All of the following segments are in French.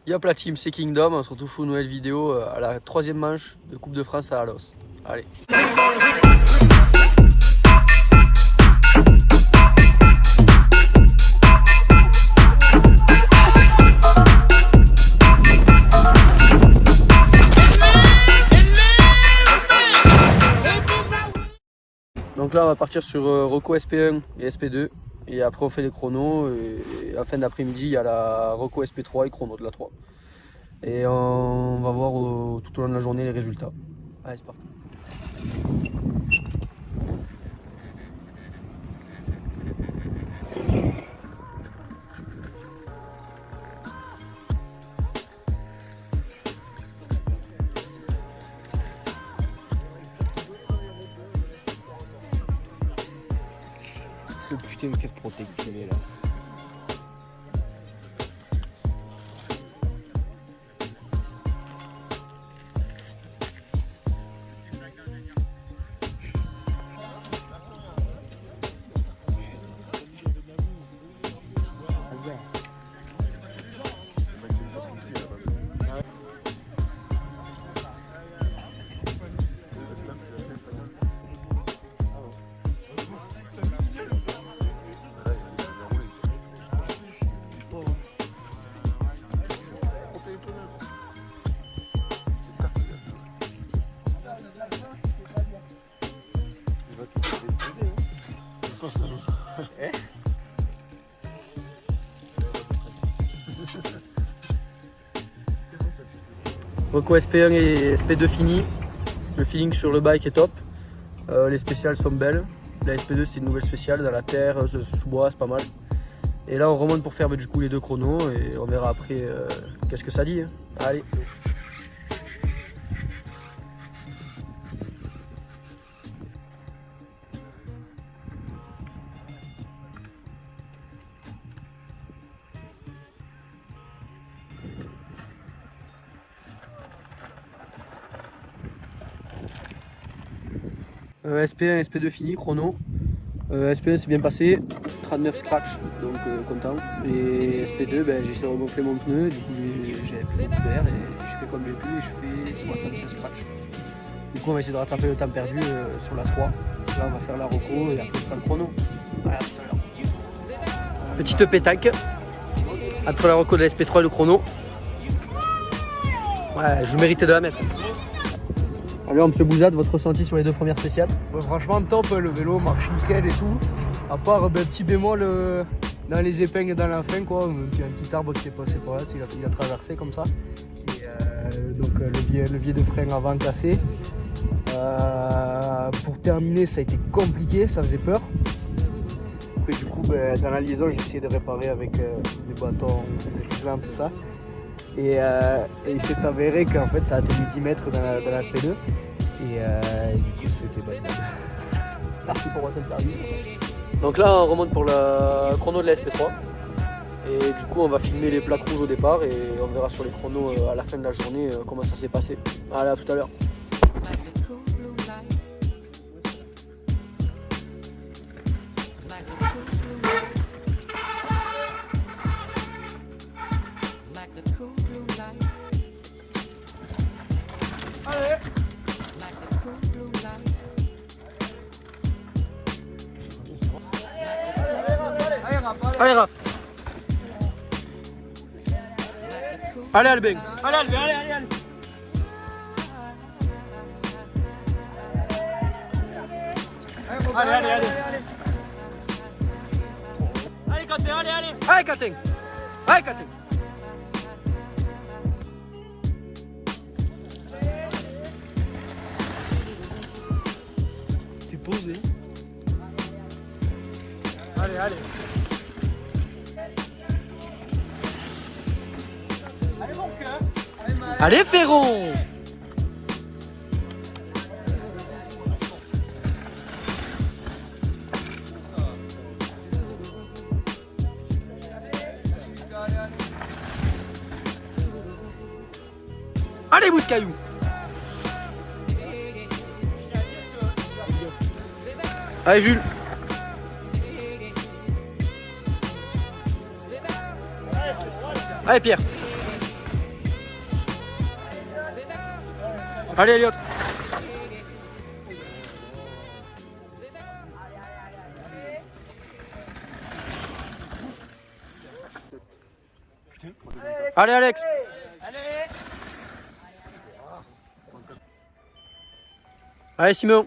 Yop la team, c'est Kingdom, on se retrouve pour une nouvelle vidéo à la 3e manche de Coupe de France à Alos. Allez. Donc là on va partir sur Reco SP1 et SP2 et après on fait les chronos et en fin d'après-midi il y a la Reco SP3 et chrono de la 3. Et on va voir tout au long de la journée les résultats. Allez c'est parti. Ce putain de casque protectionné là. Reco SP1 et SP2 fini. Le feeling sur le bike est top. Les spéciales sont belles. La SP2 c'est une nouvelle spéciale dans la terre, sous bois, c'est pas mal. Et là on remonte pour faire du coup les deux chronos et on verra après qu'est-ce que ça dit. Allez. SP1 et SP2 fini, chrono. SP1 c'est bien passé, 39 scratch, donc content. Et SP2, ben, j'ai essayé de regonfler mon pneu, du coup j'ai fait mon verre et je fais comme j'ai pu et je fais 76 scratch. Du coup on va essayer de rattraper le temps perdu sur la 3. Là on va faire la reco et après ce sera le chrono. Voilà, tout à l'heure. Petite pétaque entre la reco de la SP3 et le chrono. Ouais, je méritais de la mettre. Allez, on se bousade, votre ressenti sur les deux premières spéciales? Ouais, franchement top, le vélo marche nickel et tout. À part petit bémol dans les épingles et dans la fin quoi, il y a un petit arbre qui est passé par là, il a traversé comme ça. Et donc le levier de frein avant cassé. Pour terminer ça a été compliqué, ça faisait peur. Et du coup dans la liaison j'ai essayé de réparer avec des bâtons, des joints, tout ça. Et il s'est avéré qu'en fait ça a tenu 10 mètres dans la SP2 et du coup c'était pas mal. Merci pour votre interview. Donc là on remonte pour le chrono de la SP3 et du coup on va filmer les plaques rouges au départ et on verra sur les chronos à la fin de la journée comment ça s'est passé. Allez, à tout à l'heure. Allez Raph. Allez Albin. Allez, allez, allez, allez, allez. Allez, allez, allez. Allez, Quentin, allez, allez. Allez Quentin. Allez Quentin. C'est posé. Allez, allez. Allez, mon cœur. Allez Ferron. Allez Bouscaillou. Allez Jules. Allez Pierre. Allez Elliot. Allez Alex. Allez Simon.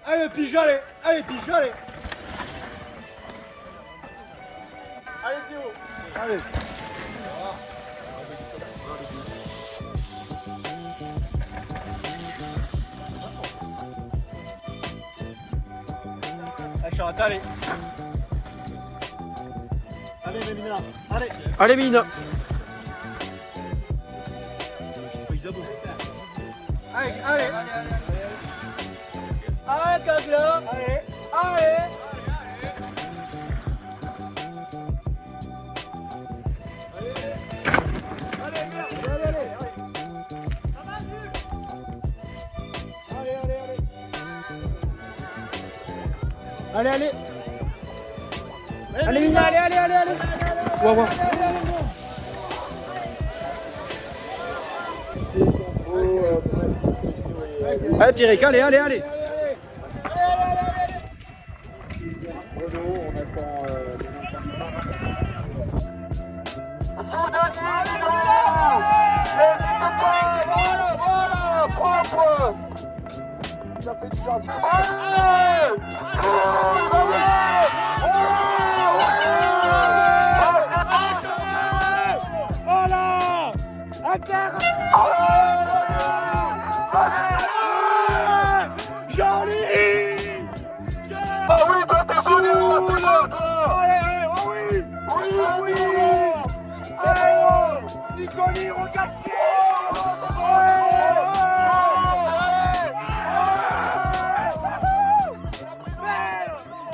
Allez, pige, allez. Allez, pige, allez. Allez, Théo. Allez. Allez, Charlotte, allez. Allez, Mélina. Allez. Allez Mélina. C'est pas Isabeau. Allez, allez. Allez, Kagla. Allez. Allez. Allez, allez. Allez, Mina, allez, allez, allez, allez. Ouais, ouais. Allez Pierrick, allez, allez, allez.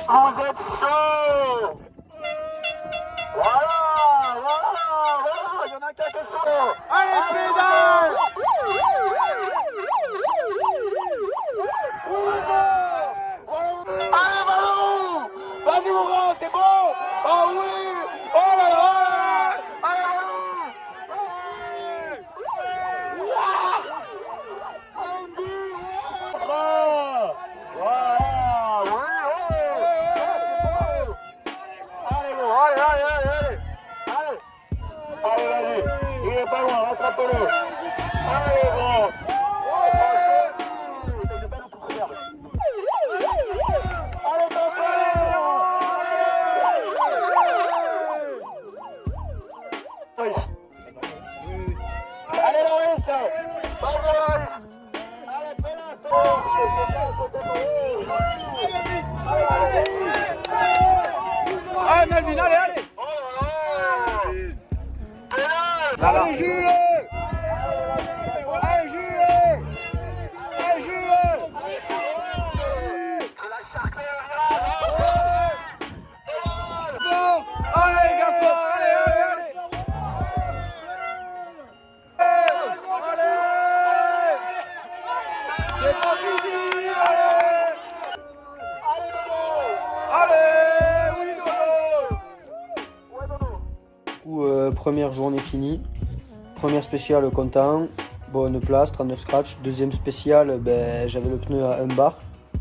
Vous êtes chaud. Voilà, il y en a qu'un qui est chaud. Allez, pédale. Allez, ballon. Vas-y, mon grand, t'es bon. Oh oui. Oh là là. Allez, ballon. Voilà, oui. Allez, allez. Allez, vas-y. Il est pas loin, rattrape-le. Allez, bon. Allez, allez, Loris. Allez, Allez, Melvin, allez, allez. Allez, Jules. Allez, Jules. Allez, Jules. C'est la Charclée. Allez, Gaspard, allez, allez, allez. Allez. C'est pas fini, allez. Allez, oui, Dodo. Du coup, première journée finie. Première spéciale content. Bonne place, 39 scratch. Deuxième spéciale, ben, j'avais le pneu à 1 bar.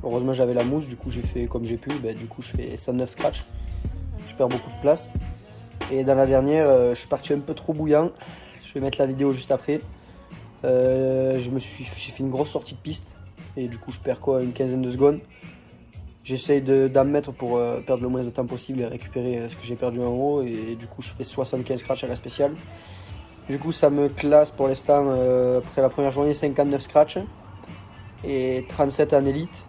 Heureusement j'avais la mousse, du coup j'ai fait comme j'ai pu. Ben, du coup je fais 109 scratch. Je perds beaucoup de place. Et dans la dernière, je suis parti un peu trop bouillant. Je vais mettre la vidéo juste après. J'ai fait une grosse sortie de piste. Et du coup je perds quoi, une quinzaine de secondes. J'essaye d'en mettre pour perdre le moins de temps possible et récupérer ce que j'ai perdu en haut. Et du coup je fais 75 scratch à la spéciale. Du coup ça me classe pour l'instant après la première journée 59 scratch et 37 en élite.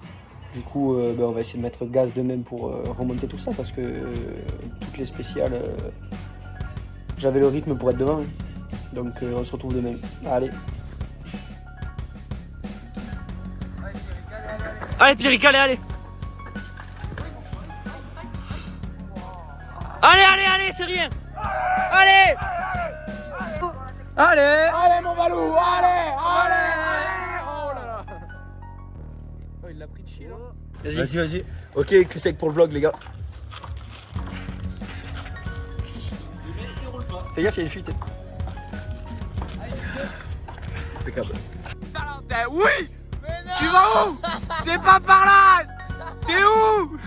Du coup ben, on va essayer de mettre gaz de même pour remonter tout ça parce que toutes les spéciales j'avais le rythme pour être devant. Donc on se retrouve demain. Allez. Allez, Pierrick, allez, allez. Allez, allez, allez, c'est rien. Allez. Allez. Allez, mon Valou. Allez. Oh là là. Oh, il l'a pris de chier là. Vas-y. Ok, que sec pour le vlog, les gars. Fais gaffe, il y a une fuite. Impeccable. Oui. Tu vas où? C'est pas par là. T'es où?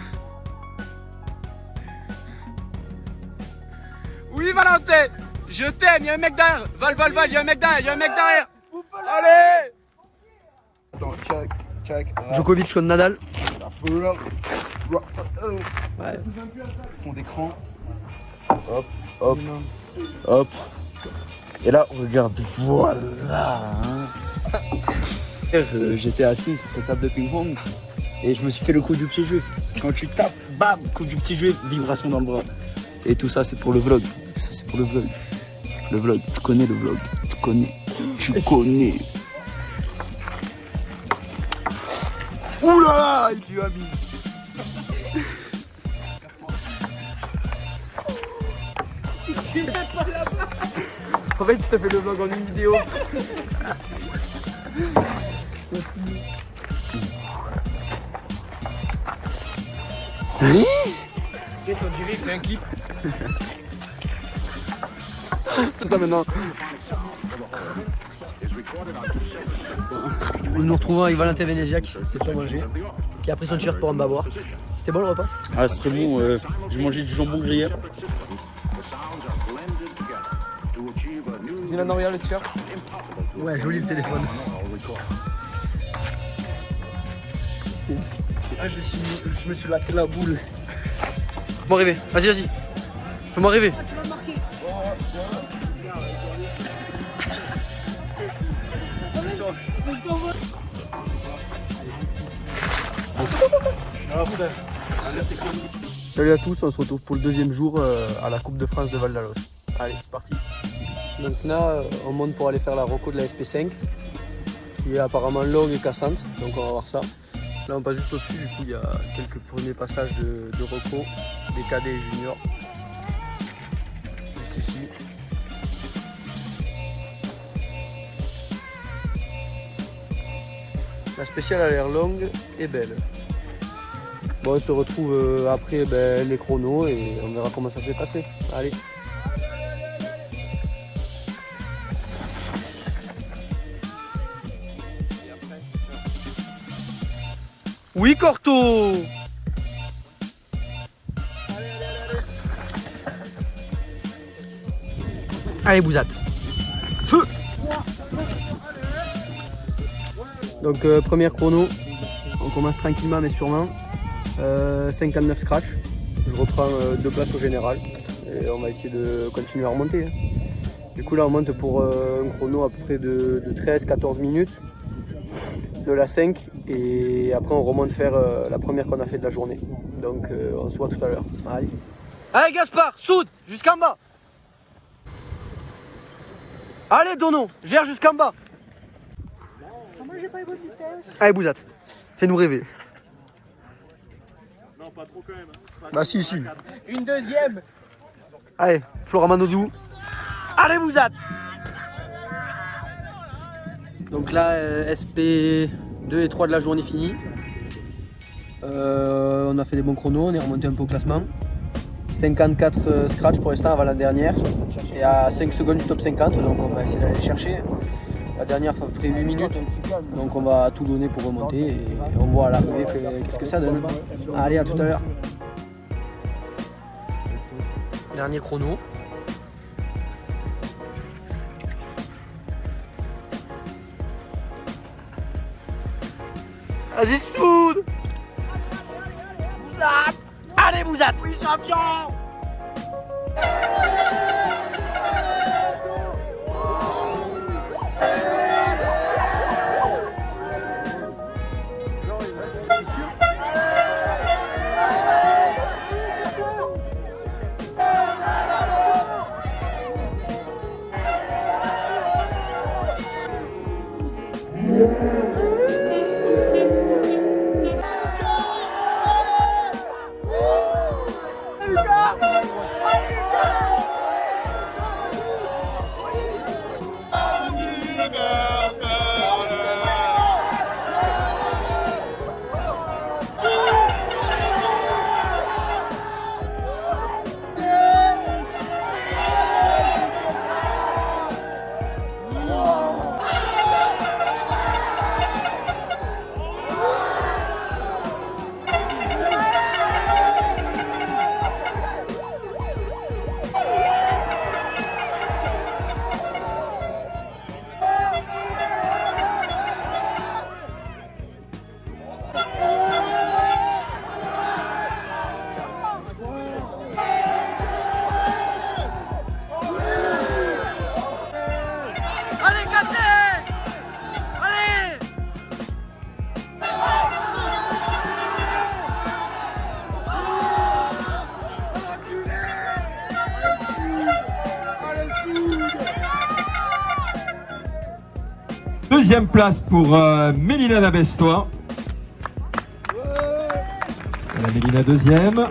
Oui Valentin, je t'aime, y'a un mec derrière. Val, y'a un mec derrière. Allez. Attends, check. Djokovic contre Nadal. Ouais. Fond d'écran. Hop. Et là, regarde, voilà. J'étais assis sur cette table de ping-pong et je me suis fait le coup du pied juif. Quand tu tapes, bam, coup du petit juif, vibration dans le bras. Et tout ça, c'est pour le vlog. Le vlog, tu connais le vlog. Tu connais. Ouh là là, il lui a mis. En fait, tu t'as fait le vlog en une vidéo. C'est ton dirait c'est un clip. Tout ça maintenant. Nous nous retrouvons avec Valentin Venezia qui s'est pas mangé, qui a pris son t-shirt pour un bavoir. C'était bon le repas? Ah, c'est très bon. J'ai mangé du jambon grillé. Dis maintenant, regarde le t-shirt. Ouais, joli le téléphone. Ah, je me suis laté la boule. Fais-moi rêver, vas-y. Fais-moi rêver. Salut à tous, on se retrouve pour le deuxième jour à la Coupe de France de Val d'Alos. Allez, c'est parti. Donc là, on monte pour aller faire la reco de la SP5 qui est apparemment longue et cassante, donc on va voir ça. Là on passe juste au-dessus, du coup il y a quelques premiers passages de reco, des cadets et juniors. Juste ici. La spéciale a l'air longue et belle. Bon, on se retrouve après les chronos et on verra comment ça s'est passé. Allez. Oui, Corto! Allez, Bouzat. Feu! Donc, première chrono. On commence tranquillement mais sûrement. 59 scratch. Je reprends 2 places au général. Et on va essayer de continuer à remonter. Du coup, là, on monte pour un chrono à peu près de 13-14 minutes. De la 5 et après on remonte faire la première qu'on a fait de la journée. Donc on se voit tout à l'heure. Allez Gaspard, soude jusqu'en bas. Allez Dono, gère jusqu'en bas. Moi j'ai pas eu bonne vitesse. Allez Bouzat, fais-nous rêver. Non, pas trop quand même. Bah si. Une deuxième. Allez, Flora Manodou. Allez Bouzat. Donc là, SP 2 et 3 de la journée finie. On a fait des bons chronos, on est remonté un peu au classement. 54 scratch pour l'instant avant la dernière. Et à 5 secondes du top 50, donc on va essayer d'aller chercher. La dernière fait à peu près 8 minutes. Donc on va tout donner pour remonter et on voit à l'arrivée qu'est-ce que ça donne. Allez, à tout à l'heure. Dernier chrono. Vas-y, soude! Bouzat! Allez, Bouzat! Oui, champion! 6e place pour Mélina Labestois. La Mélina 2e.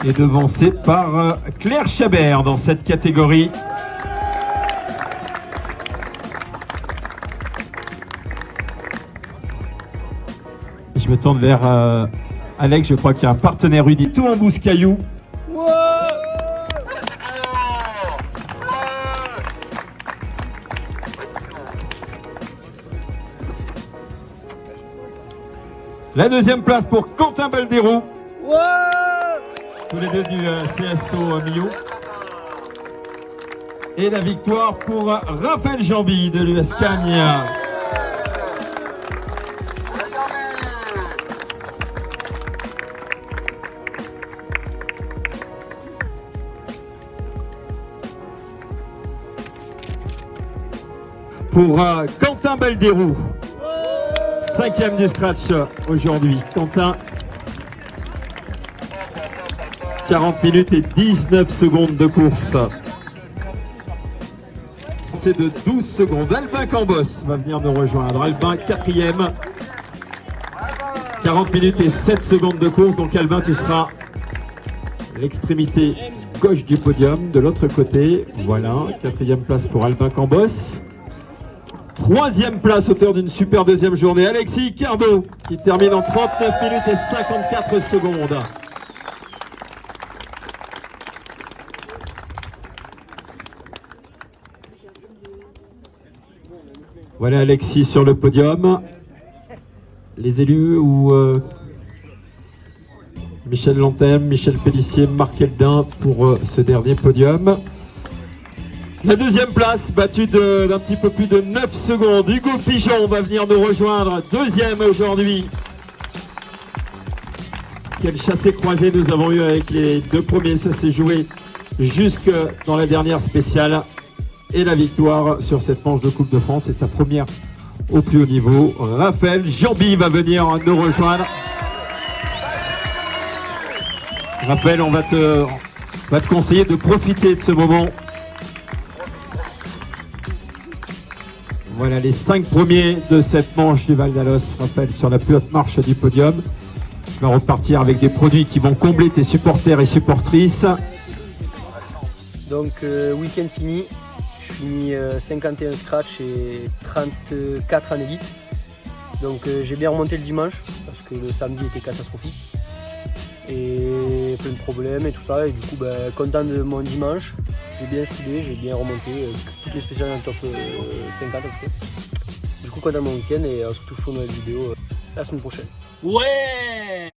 Et devancée par Claire Chabert dans cette catégorie. Je me tourne vers Alex, je crois qu'il y a un partenaire Rudy, tout en Bouscaillou. La 2e place pour Quentin Balderou. Tous les deux du CSO Millau. Et la victoire pour Raphaël Jambi de l'US Cagnes. Pour Quentin Balderou. 5e du scratch aujourd'hui. Quentin, 40 minutes et 19 secondes de course. C'est de 12 secondes. Albin Cambos va venir nous rejoindre. Albin, 4e. 40 minutes et 7 secondes de course. Donc Albin, tu seras l'extrémité gauche du podium, de l'autre côté. Voilà, 4e place pour Albin Cambos. 3e place, auteur d'une super 2e journée, Alexis Cardo, qui termine en 39 minutes et 54 secondes. Voilà Alexis sur le podium. Les élus ou Michel Lantem, Michel Pellissier, Marc Eldin pour ce dernier podium. La 2e place, battue d'un petit peu plus de 9 secondes. Hugo Pigeon va venir nous rejoindre, 2e aujourd'hui. Quel chassé-croisé nous avons eu avec les 2 premiers. Ça s'est joué jusque dans la dernière spéciale. Et la victoire sur cette manche de Coupe de France. C'est sa première au plus haut niveau. Raphaël Jambi va venir nous rejoindre. Raphaël, on va te conseiller de profiter de ce moment. Voilà les 5 premiers de cette manche du Val d'Alos. Raphaël sur la plus haute marche du podium. Tu vas repartir avec des produits qui vont combler tes supporters et supportrices. Donc week-end fini. Je finis 51 scratch et 34 en élite. Donc j'ai bien remonté le dimanche parce que le samedi était catastrophique. Et plein de problèmes et tout ça. Et du coup content de mon dimanche. J'ai bien soudé, j'ai bien remonté toutes les spéciales dans le top 50 en tout cas. Du coup content de mon week-end et on se retrouve pour une nouvelle vidéo la semaine prochaine. Ouais!